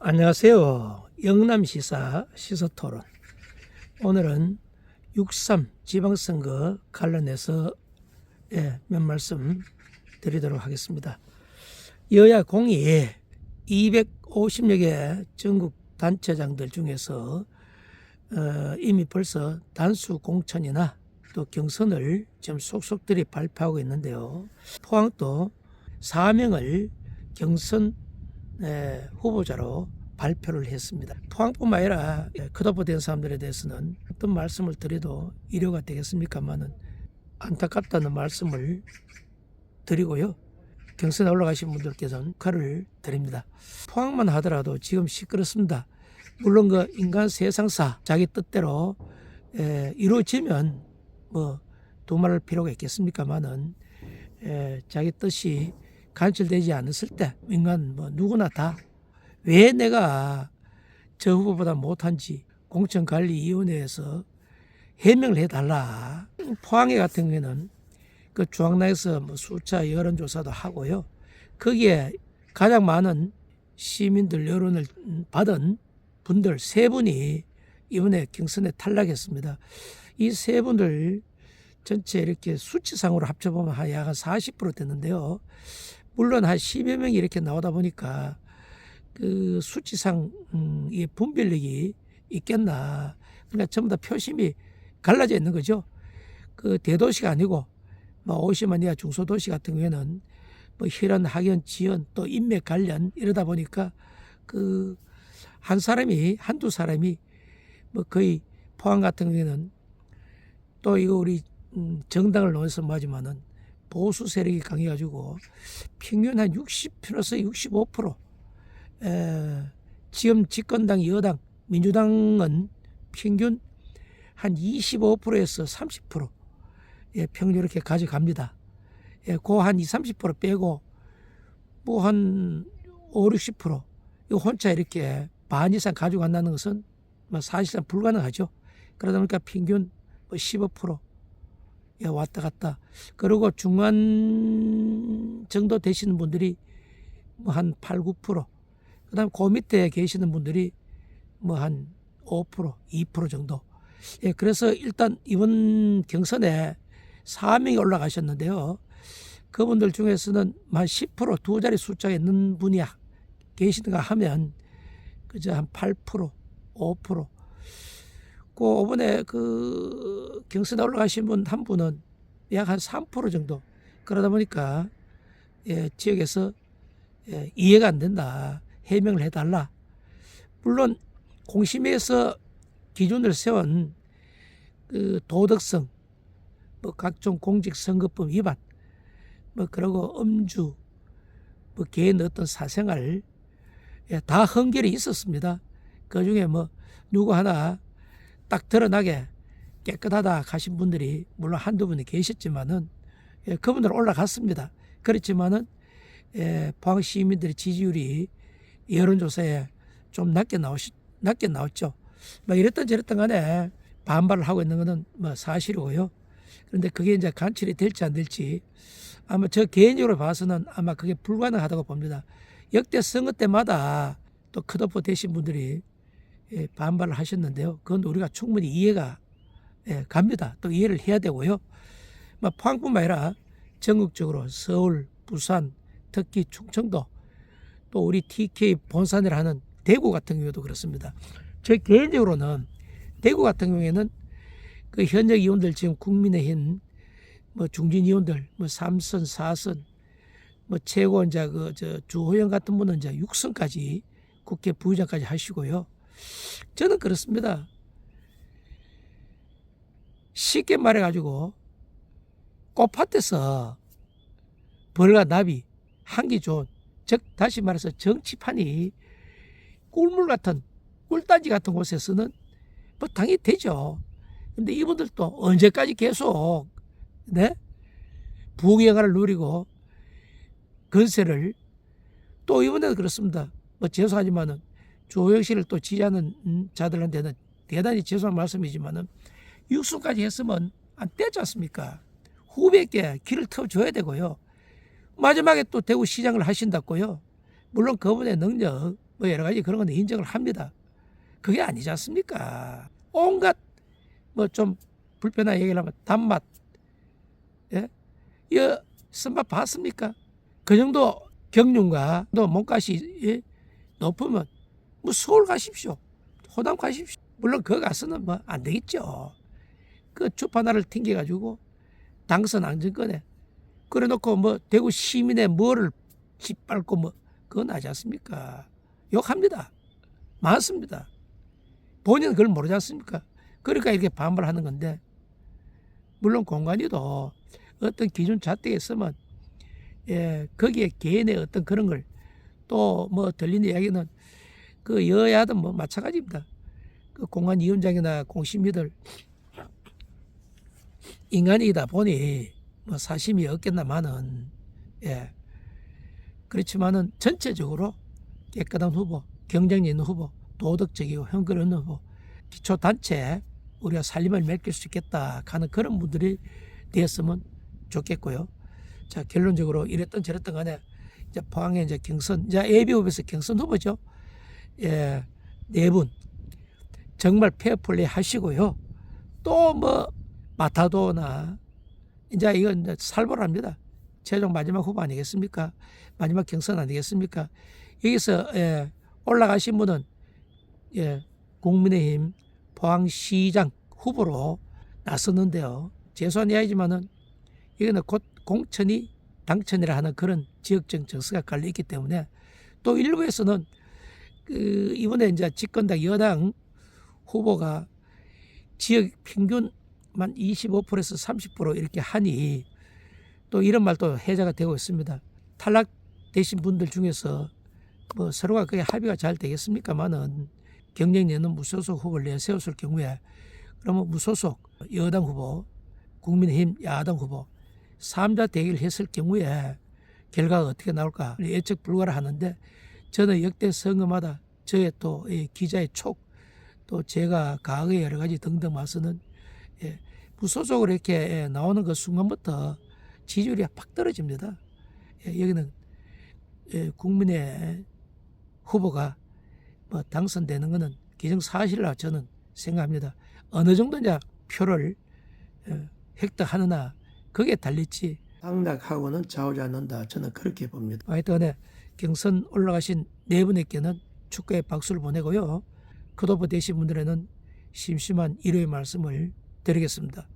안녕하세요. 영남시사 시사토론. 오늘은 6.3 지방선거 관련해서 몇 말씀 드리도록 하겠습니다. 여야 공이 250여 개 전국 단체장들 중에서 이미 벌써 단수 공천이나 또 경선을 지금 속속들이 발표하고 있는데요. 포항도 4명을 경선 후보자로 발표를 했습니다. 포항뿐만 아니라 컷오프된 사람들에 대해서는 어떤 말씀을 드려도 이료가 되겠습니까마는 안타깝다는 말씀을 드리고요. 경선에 올라가신 분들께서는 축하를 드립니다. 포항만 하더라도 지금 시끄럽습니다. 물론 그 인간 세상사 자기 뜻대로 이루어지면 뭐 두말할 필요가 있겠습니까마는 자기 뜻이 간철되지 않았을 때 인간 뭐 누구나 다 왜 내가 저 후보보다 못한지 공천관리위원회에서 해명을 해달라. 포항에 같은 경우에는 그 중앙당에서 뭐 수차 여론조사도 하고요. 거기에 가장 많은 시민들 여론을 받은 분들 세 분이 이번에 경선에 탈락했습니다. 이 세 분들 전체 이렇게 수치상으로 합쳐보면 약 한 40% 됐는데요. 물론 한 10여 명이 이렇게 나오다 보니까 그 수치상 이 분별력이 있겠나. 그러니까 전부 다 표심이 갈라져 있는 거죠. 그 대도시가 아니고 뭐 50만 이하 중소도시 같은 경우에는 뭐 혈연, 학연, 지연 또 인맥 관련 이러다 보니까 그 한 사람이 한두 사람이 뭐 거의 포항 같은 경우에는 또 이거 우리 정당을 놓아서 뭐하지만은 보수 세력이 강해가지고 평균 한 60%에서 65%. 지금 집권당 여당 민주당은 평균 한 25%에서 30% 평균 이렇게 가져갑니다. 그 한 20, 30% 빼고 뭐 한 5, 60% 이거 혼자 이렇게 반 이상 가져간다는 것은 뭐 사실상 불가능하죠. 그러다 보니까 평균 15% 왔다 갔다. 그리고 중간 정도 되시는 분들이 뭐 한 8, 9%. 그다음 그 밑에 계시는 분들이 뭐 한 5%, 2% 정도. 그래서 일단 이번 경선에 4명이 올라가셨는데요. 그분들 중에서는 한 10% 두 자리 숫자가 있는 분이 계시는가 하면 그저 한 8%, 5%. 그 이번에 그 경선에 올라가신 분 한 분은 약 한 3% 정도. 그러다 보니까 지역에서 이해가 안 된다. 해명을 해달라. 물론 공심위에서 기준을 세운 그 도덕성, 뭐 각종 공직선거법 위반, 뭐 그리고 음주, 뭐 개인 어떤 사생활 다 헌결이 있었습니다. 그 중에 뭐 누구 하나 딱 드러나게 깨끗하다 하신 분들이 물론 한두 분이 계셨지만은 그분들 올라갔습니다. 그렇지만은 포항 시민들의 지지율이 여론조사에 좀 낮게 나왔죠. 뭐 이랬던 저랬던 간에 반발을 하고 있는 것은 뭐 사실이고요. 그런데 그게 이제 간철이 될지 안 될지 아마 저 개인적으로 봐서는 아마 그게 불가능하다고 봅니다. 역대 선거 때마다 또 컷오프 되신 분들이 반발을 하셨는데요. 그건 우리가 충분히 이해가 갑니다. 또 이해를 해야 되고요. 뭐 포항뿐만 아니라 전국적으로 서울, 부산, 특히 충청도 또 우리 TK 본산이라 하는 대구 같은 경우도 그렇습니다. 저 개인적으로는 대구 같은 경우에는 그 현역 의원들 지금 국민의힘 뭐 중진 의원들 뭐 3선, 4선 뭐 최고 이제 그 주호영 같은 분은 이제 6선까지 국회 부의장까지 하시고요. 저는 그렇습니다. 쉽게 말해가지고 꽃밭에서 벌과 나비 한기 좋은 즉 다시 말해서 정치판이 꿀물 같은 꿀단지 같은 곳에서는 뭐 당연히 되죠. 근데 이분들도 언제까지 계속 부귀영화를 누리고 건세를 또 이번에도 그렇습니다. 뭐 죄송하지만은 조영 씨를 또 지지하는 자들한테는 대단히 죄송한 말씀이지만은 육수까지 했으면 안 되지 않습니까? 후배께 길을 터줘야 되고요. 마지막에 또 대구 시장을 하신다고요. 물론 그분의 능력 뭐 여러 가지 그런 건 인정을 합니다. 그게 아니지 않습니까? 온갖 뭐 좀 불편한 얘기를 하면 단맛, 예? 이 쓴맛 봤습니까? 그 정도 경륜과 또 몸값이 예? 높으면 뭐 서울 가십시오. 호남 가십시오. 물론 그 가서는 뭐 안 되겠죠. 그 주파나를 튕겨가지고 당선 안정권에 그래놓고 뭐 대구 시민의 뭐를 짓밟고 뭐 그건 하지 않습니까? 욕합니다. 많습니다. 본인은 그걸 모르지 않습니까? 그러니까 이렇게 반발하는 건데 물론 공간이도 어떤 기준 잣대에 있으면 예, 거기에 개인의 어떤 그런 걸 또 뭐 들리는 이야기는 그 여야든 뭐 마찬가지입니다. 그 공관위원장이나 공심위들 인간이다 보니 뭐 사심이 없겠나마는 예 그렇지만은 전체적으로 깨끗한 후보, 경쟁력 있는 후보, 도덕적이고 형편 있는 후보, 기초단체 우리가 살림을 맺길 수 있겠다 하는 그런 분들이 되었으면 좋겠고요. 자 결론적으로 이랬던 저랬던 간에 이제 포항에 이제 경선, 이제 예비후보에서 경선 후보죠. 예, 네 분 정말 페어플레이 하시고요. 또 뭐 마타도나 이제 이건 이제 살벌합니다. 최종 마지막 후보 아니겠습니까? 마지막 경선 아니겠습니까? 여기서 예, 올라가신 분은 예, 국민의힘 포항시장 후보로 나섰는데요. 재수한 이야기지만은 이거는 곧 공천이 당천이라 하는 그런 지역적 정서가 깔려있기 때문에 또 일부에서는 그 이번에 이제 집권당 여당 후보가 지역 평균만 25%에서 30% 이렇게 하니 또 이런 말도 해자가 되고 있습니다. 탈락되신 분들 중에서 뭐 서로가 그게 합의가 잘 되겠습니까마는 경쟁력 있는 무소속 후보를 내세웠을 경우에 그러면 무소속 여당 후보, 국민의힘 야당 후보 3자 대결을 했을 경우에 결과가 어떻게 나올까 예측 불가를 하는데 저는 역대 선거마다 저의 또 기자의 촉 또 제가 과거에 여러 가지 등등 봐서는 예, 무소속으로 이렇게 나오는 그 순간부터 지지율이 팍 떨어집니다. 예, 여기는 국민의 후보가 뭐 당선되는 것은 기정사실이라 저는 생각합니다. 어느 정도 이제 표를 획득하느냐 그게 달렸지 당락하고는 좌우지 않는다. 저는 그렇게 봅니다. 하여튼 경선 올라가신 네 분에게는 축하의 박수를 보내고요. 컷오프 되신 분들에는 심심한 위로의 말씀을 드리겠습니다.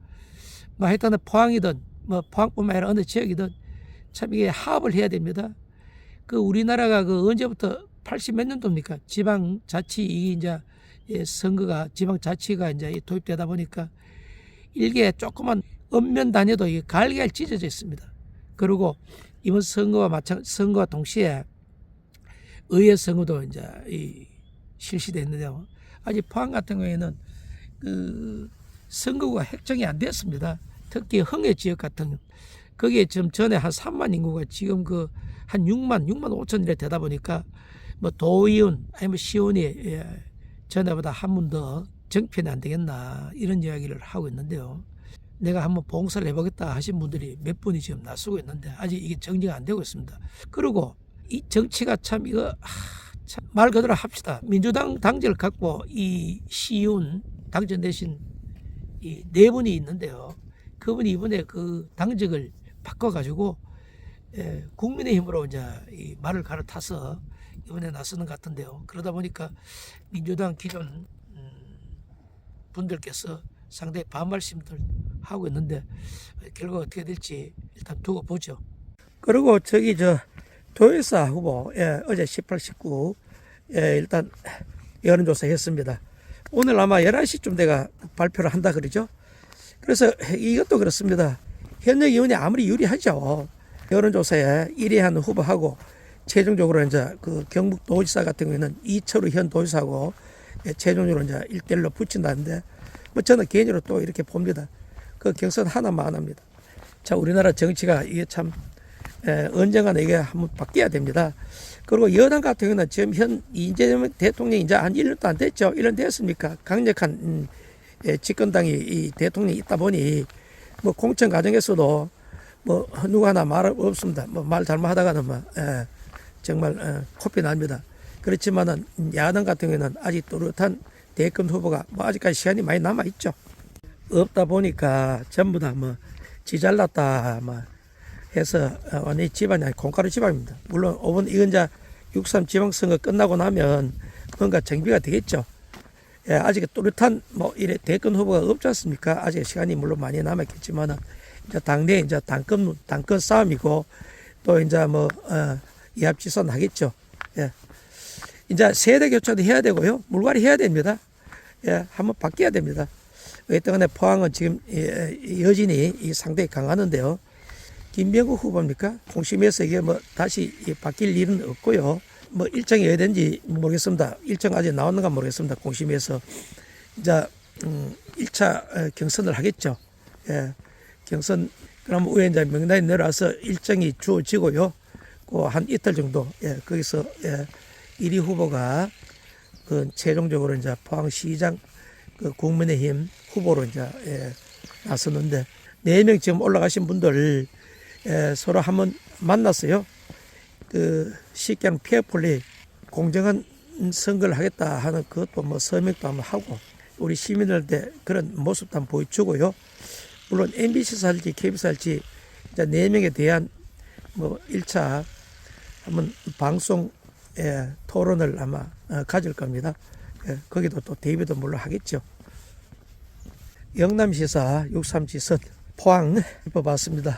뭐 하여튼 포항이든 뭐 포항뿐만 아니라 어느 지역이든 참 이게 화합을 해야 됩니다. 그 우리나라가 그 언제부터 80 몇 년도입니까? 지방자치 이게 이제 선거가 지방자치가 이제 도입되다 보니까 일개 조그만 읍면 단위도 이게 갈갈 찢어져 있습니다. 그리고 이번 선거와 동시에 의회 선거도 이제 실시됐는데요. 아직 포항 같은 경우에는 그 선거구가 획정이 안 됐습니다. 특히 흥해 지역 같은 경우 거기에 지금 전에 한 3만 인구가 지금 그 한 6만 5천 이래 되다 보니까 뭐 도의원 아니면 시의원이 전에보다 한 번 더 정편이 안 되겠나 이런 이야기를 하고 있는데요. 내가 한번 봉사를 해보겠다 하신 분들이 몇 분이 지금 나서고 있는데 아직 이게 정리가 안 되고 있습니다. 그리고 이 정치가 참 이거 참 말 그대로 합시다. 민주당 당직을 갖고 이 시의원 당선되신 이 네 분이 있는데요. 그분이 이번에 그 당직을 바꿔가지고 국민의힘으로 이제 이 말을 갈아타서 이번에 나서는 것 같은데요. 그러다 보니까 민주당 기존 분들께서 상당히 반발심들 하고 있는데 결과가 어떻게 될지 일단 두고 보죠. 그리고 저기 도의사 후보 어제 18, 19 일단 여론조사 했습니다. 오늘 아마 11시쯤 내가 발표를 한다 그러죠. 그래서 이것도 그렇습니다. 현역 의원이 아무리 유리하죠. 여론조사에 1위하는 후보하고 최종적으로 이제 그 경북도지사 같은 경우에는 이철우 현 도지사하고 최종적으로 이제 1대1로 붙인다는데 뭐 저는 개인적으로 또 이렇게 봅니다. 그 경선 하나만 안 합니다. 자, 우리나라 정치가 이게 참 언젠가는 이게 한번 바뀌어야 됩니다. 그리고 여당 같은 경우는 지금 현 이재명 대통령이 이제 한 1년도 안 됐죠. 1년 됐습니까? 강력한 집권당이 이 대통령이 있다 보니 뭐 공천 과정에서도 뭐 누구 하나 말 없습니다. 뭐 말 잘못하다가는 뭐 정말 코피 납니다. 그렇지만은 야당 같은 경우에는 아직 또렷한 대권 후보가 뭐 아직까지 시간이 많이 남아 있죠. 없다 보니까 전부 다 뭐 지잘났다 뭐 해서 완전히 집안이 콩가루 집안입니다. 물론 이번 이건 이제 6.3 지방선거 끝나고 나면 뭔가 정비가 되겠죠. 예, 아직 또렷한 뭐 이래 대권 후보가 없지 않습니까? 아직 시간이 물론 많이 남았겠지만은 이제 당내 이제 당권 싸움이고 또 이제 뭐 이합지선 하겠죠. 예. 이제 세대 교체도 해야 되고요. 물갈이 해야 됩니다. 예, 한번 바뀌어야 됩니다. 어쨌든 포항은 지금 여진이 상당히 강하는데요. 김병국 후보입니까? 공심에서 이게 뭐 다시 바뀔 일은 없고요. 뭐 일정이 어디 된지 모르겠습니다. 일정 아직 나왔는가 모르겠습니다. 공심에서 이제 1차 경선을 하겠죠. 예, 경선 그럼 후에 이제 명단이 내려와서 일정이 주어지고요. 그 한 이틀 정도 거기서 1위 후보가 그 최종적으로 이제 포항시장 그 국민의힘 후보로 이제 나섰는데 4명 지금 올라가신 분들 서로 한번 만났어요. 그 쉽게 하면 페어플레이 공정한 선거를 하겠다 하는 그것도 뭐 서명도 한번 하고 우리 시민들한테 그런 모습도 한번 보여주고요. 물론 MBC에서 할지 KBS 할지 이제 4명에 대한 뭐 1차 한번 방송 토론을 아마 가질 겁니다. 거기도 또 대비도 물론 하겠죠. 영남시사 6.3 지선 포항 뽑았습니다.